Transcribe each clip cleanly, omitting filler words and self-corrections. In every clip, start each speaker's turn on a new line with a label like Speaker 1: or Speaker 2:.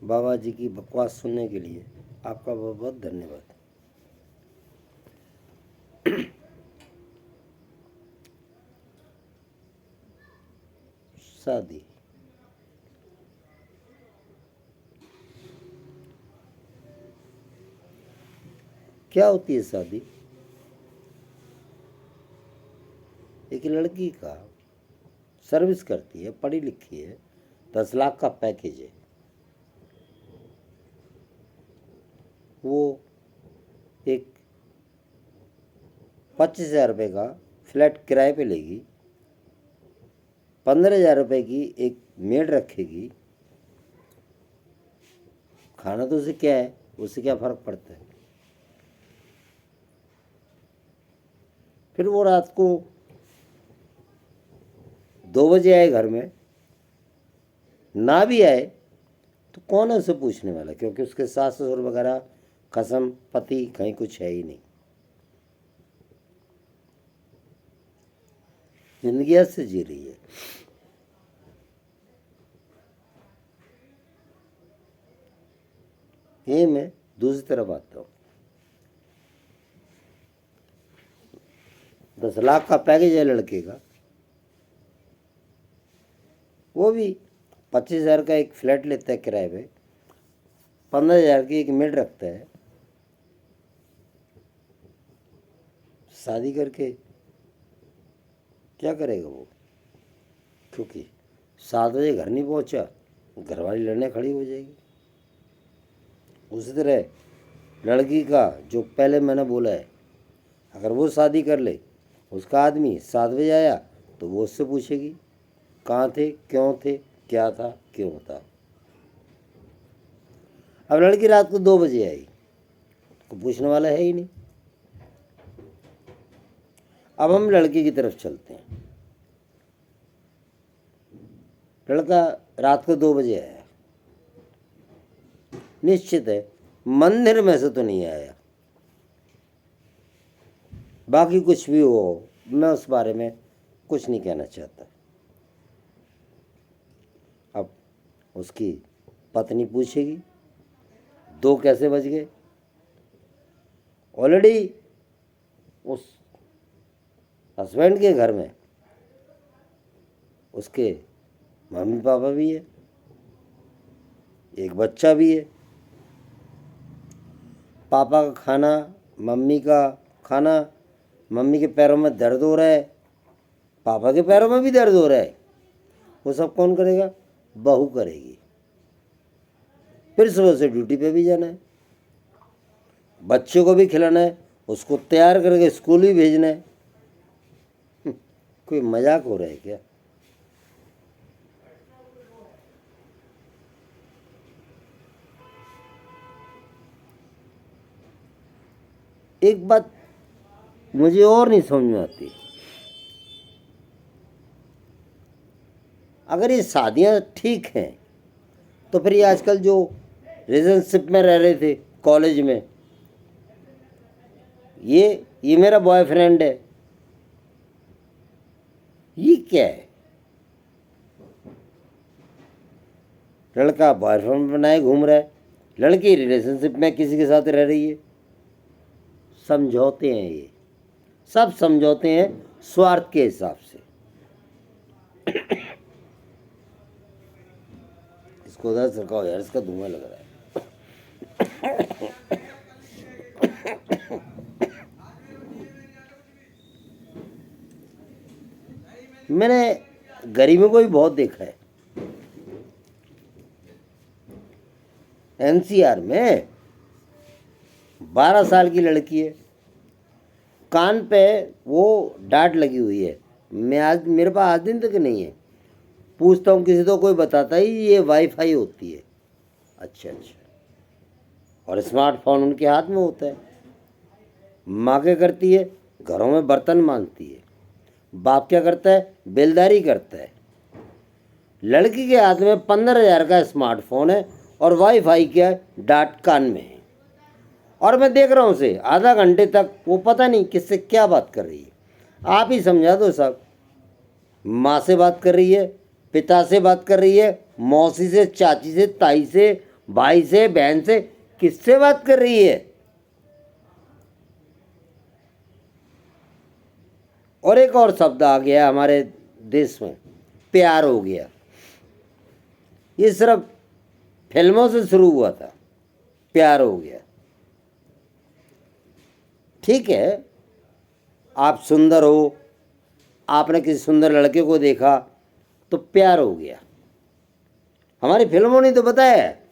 Speaker 1: बाबा जी की बकवास सुनने के लिए आपका बहुत बहुत धन्यवाद। शादी क्या होती है? शादी एक लड़की का सर्विस करती है, पढ़ी लिखी है, 10 लाख का पैकेज है, वो एक 25,000 रुपये का फ्लैट किराए पे लेगी, 15,000 रुपये की एक मेड रखेगी। खाना तो उसे क्या है, उससे क्या फ़र्क पड़ता है? फिर वो रात को 2 बजे आए घर में, ना भी आए तो कौन है उसे पूछने वाला, क्योंकि उसके सास ससुर वगैरह कसम पति कहीं कुछ है ही नहीं। जिंदगी ऐसे जी रही है। ये मैं दूसरी तरफ आता हूँ। 10 लाख का पैकेज है लड़के का, वो भी 25,000 का एक फ्लैट लेता है किराए पे, 15,000 की एक मेड रखता है। शादी करके क्या करेगा वो? क्योंकि 7 बजे घर नहीं पहुंचा, घरवाली लड़ने खड़ी हो जाएगी। उसी तरह लड़की का जो पहले मैंने बोला है, अगर वो शादी कर ले, उसका आदमी 7 बजे आया तो वो उससे पूछेगी कहाँ थे, क्यों थे, क्या था, क्यों था। अब लड़की रात को 2 बजे आई तो पूछने वाला है ही नहीं। अब हम लड़की की तरफ चलते हैं। लड़का रात को 2 बजे आया, निश्चित है मंदिर में से तो नहीं आया। बाकी कुछ भी हो, मैं उस बारे में कुछ नहीं कहना चाहता। अब उसकी पत्नी पूछेगी 2 कैसे बज गए। ऑलरेडी उस हस्बैंड के घर में उसके मम्मी पापा भी है, एक बच्चा भी है। पापा का खाना, मम्मी का खाना, मम्मी के पैरों में दर्द हो रहा है, पापा के पैरों में भी दर्द हो रहा है, वो सब कौन करेगा? बहू करेगी। फिर सुबह से ड्यूटी पे भी जाना है, बच्चे को भी खिलाना है, उसको तैयार करके स्कूल भी भेजना है। कोई मजाक हो रहा है क्या? एक बात मुझे और नहीं समझ में आती, अगर ये शादियां ठीक हैं तो फिर ये आजकल जो रिलेशनशिप में रह रहे थे कॉलेज में, ये मेरा बॉयफ्रेंड है, ये क्या है? लड़का बॉयफ्रेंड बनाए घूम रहा है, लड़की रिलेशनशिप में किसी के साथ रह रही है। समझौते हैं, ये सब समझौते हैं स्वार्थ के हिसाब से। इसको उधर सरकाओ यार, इसका धुआं लग रहा है। मैंने गरीबों को भी बहुत देखा है। एनसीआर में 12 साल की लड़की है, कान पे वो डांट लगी हुई है। मेरे पास आज दिन तक नहीं है, पूछता हूँ किसी तो कोई बताता ही ये वाईफाई होती है। अच्छा। और स्मार्टफोन उनके हाथ में होता है। माँ क्या करती है? घरों में बर्तन मांजती है। बाप क्या करता है? बेलदारी करता है। लड़की के हाथ में 15,000 का स्मार्टफोन है और वाईफाई का डांट कान में है, और मैं देख रहा हूँ उसे आधा घंटे तक वो पता नहीं किससे क्या बात कर रही है। आप ही समझा दो साहब। माँ से बात कर रही है, पिता से बात कर रही है, मौसी से, चाची से, ताई से, भाई से, बहन से, किससे बात कर रही है? और एक और शब्द आ गया हमारे देश में, प्यार हो गया। ये सिर्फ फिल्मों से शुरू हुआ था, प्यार हो गया। ठीक है, आप सुंदर हो, आपने किसी सुंदर लड़के को देखा तो प्यार हो गया। हमारी फिल्मों ने तो बताया है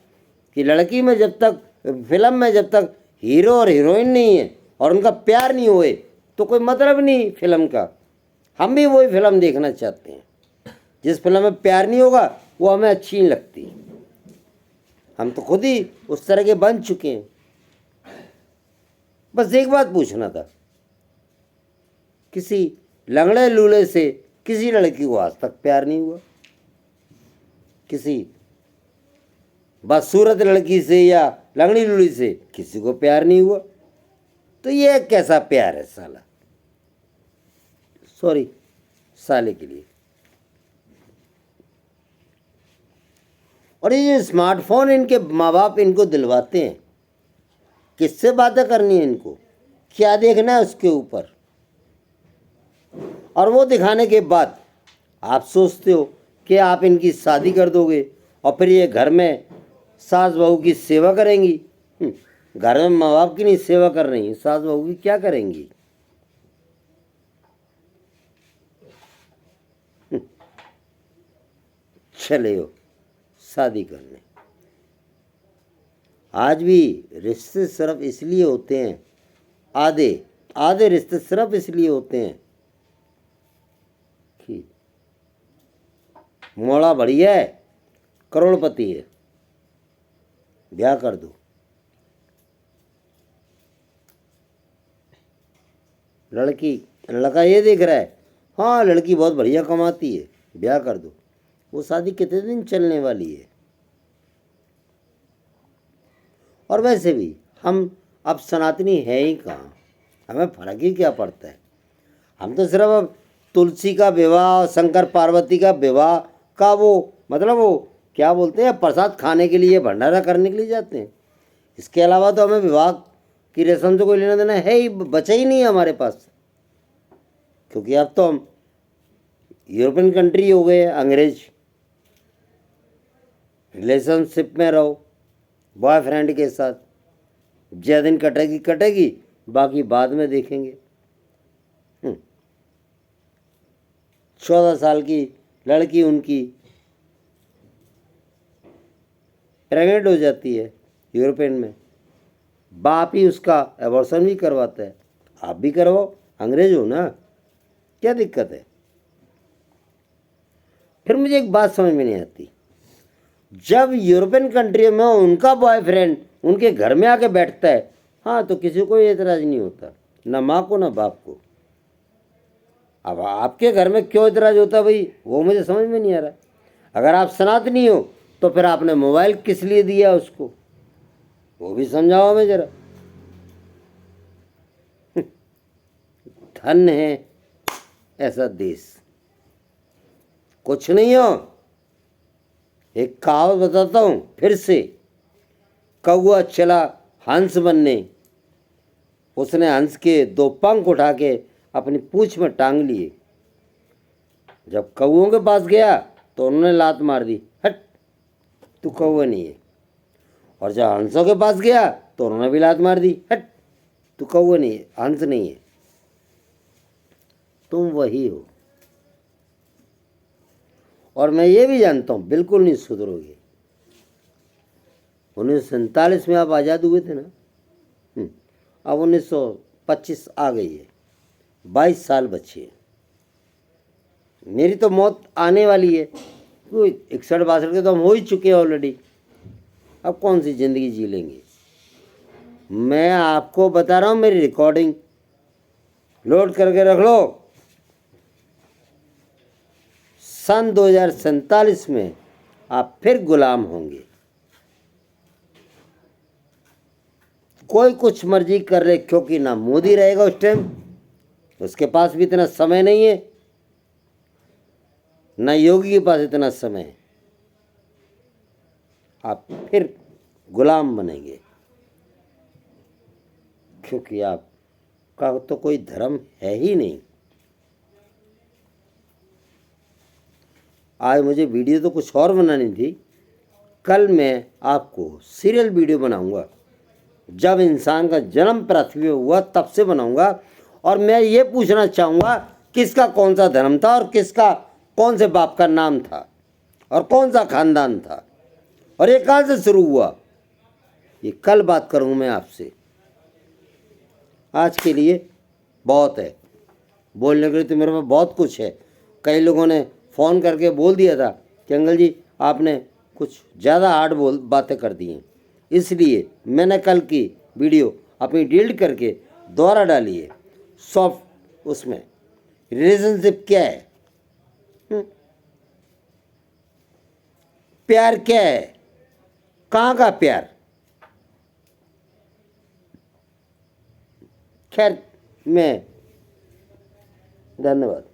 Speaker 1: कि लड़की में जब तक, फिल्म में जब तक हीरो और हीरोइन नहीं है और उनका प्यार नहीं हुए तो कोई मतलब नहीं फिल्म का। हम भी वही फिल्म देखना चाहते हैं। जिस फिल्म में प्यार नहीं होगा वो हमें अच्छी नहीं लगती। हम तो खुद ही उस तरह के बन चुके हैं। बस एक बात पूछना था, किसी लंगड़े लूले से किसी लड़की को आज तक प्यार नहीं हुआ? किसी बदसूरत लड़की से या लंगड़ी लूली से किसी को प्यार नहीं हुआ? तो ये कैसा प्यार है साला? सॉरी, साले के लिए। और ये स्मार्टफोन इनके माँ बाप इनको दिलवाते हैं, किससे बातें करनी है इनको, क्या देखना है उसके ऊपर, और वो दिखाने के बाद आप सोचते हो कि आप इनकी शादी कर दोगे और फिर ये घर में सास बहू की सेवा करेंगी। घर में माँ बाप की नहीं सेवा कर रही, सास बहू की क्या करेंगी? चले हो शादी करने। आज भी रिश्ते सिर्फ इसलिए होते हैं, आधे आधे रिश्ते सिर्फ इसलिए होते हैं कि मोड़ा बढ़िया है, करोड़पति है, ब्याह कर दो। लड़का ये देख रहा है, हाँ लड़की बहुत बढ़िया कमाती है, ब्याह कर दो। वो शादी कितने दिन चलने वाली है? और वैसे भी हम अब सनातनी है ही कहाँ, हमें फर्क ही क्या पड़ता है। हम तो सिर्फ अब तुलसी का विवाह, शंकर पार्वती का विवाह का वो मतलब वो क्या बोलते हैं, प्रसाद खाने के लिए, भंडारा करने के लिए जाते हैं। इसके अलावा तो हमें विवाह की रस्म से कोई लेना देना है ही, बचा ही नहीं है हमारे पास। क्योंकि अब तो हम यूरोपियन कंट्री हो गए, अंग्रेज। रिलेशनशिप में रहो बॉयफ्रेंड के साथ, ज्यादा दिन कटेगी कटेगी, बाकी बाद में देखेंगे। 14 साल की लड़की उनकी प्रेग्नेंट हो जाती है यूरोपियन में, बाप ही उसका एबॉर्शन भी करवाता है। आप भी करवाओ, अंग्रेज हो ना, क्या दिक्कत है? फिर मुझे एक बात समझ में नहीं आती, जब यूरोपियन कंट्री में उनका बॉयफ्रेंड उनके घर में आके बैठता है, हाँ तो किसी को एतराज नहीं होता, ना माँ को ना बाप को। अब आपके घर में क्यों एतराज होता भाई, वो मुझे समझ में नहीं आ रहा। अगर आप सनातनी हो तो फिर आपने मोबाइल किस लिए दिया उसको, वो भी समझाओ हमें जरा। धन्य है ऐसा देश। कुछ नहीं हो, एक कहावत बताता हूं फिर से। कौआ चला हंस बनने, उसने हंस के 2 पंख उठा के अपनी पूंछ में टांग लिए। जब कौओं के पास गया तो उन्होंने लात मार दी, हट तू कौआ नहीं है। और जब हंसों के पास गया तो उन्होंने भी लात मार दी, हट तू कौआ नहीं है, हंस नहीं है, तुम वही हो। और मैं ये भी जानता हूँ बिल्कुल नहीं सुधरोगे। 1947 में आप आज़ाद हुए थे ना, अब 1925 आ गई है, 22 साल बचे हैं। मेरी तो मौत आने वाली है, कोई 61-62 के तो हम हो ही चुके हैं ऑलरेडी। अब कौन सी ज़िंदगी जी लेंगे? मैं आपको बता रहा हूँ, मेरी रिकॉर्डिंग लोड करके रख लो। सन 2047 में आप फिर गुलाम होंगे। कोई कुछ मर्जी कर रहे, क्योंकि ना मोदी रहेगा उस टाइम, उसके पास भी इतना समय नहीं है, ना योगी के पास इतना समय है। आप फिर गुलाम बनेंगे, क्योंकि आपका तो कोई धर्म है ही नहीं। आज मुझे वीडियो तो कुछ और बनानी थी, कल मैं आपको सीरियल वीडियो बनाऊंगा। जब इंसान का जन्म पृथ्वी में हुआ तब से बनाऊंगा, और मैं ये पूछना चाहूँगा किसका कौन सा धर्म था और किसका कौन से बाप का नाम था और कौन सा खानदान था और ये कहाँ से शुरू हुआ, ये कल बात करूँगा मैं आपसे। आज के लिए बहुत है, बोलने के लिए तो मेरे पास बहुत कुछ है। कई लोगों ने फ़ोन करके बोल दिया था कि अंकल जी आपने कुछ ज़्यादा हार्ड बातें कर दी हैं, इसलिए मैंने कल की वीडियो अपनी डिलीट करके दोबारा डाली है। सॉफ्ट उसमें रिलेशनशिप क्या है, प्यार क्या है, कहाँ का प्यार। खैर मैं धन्यवाद।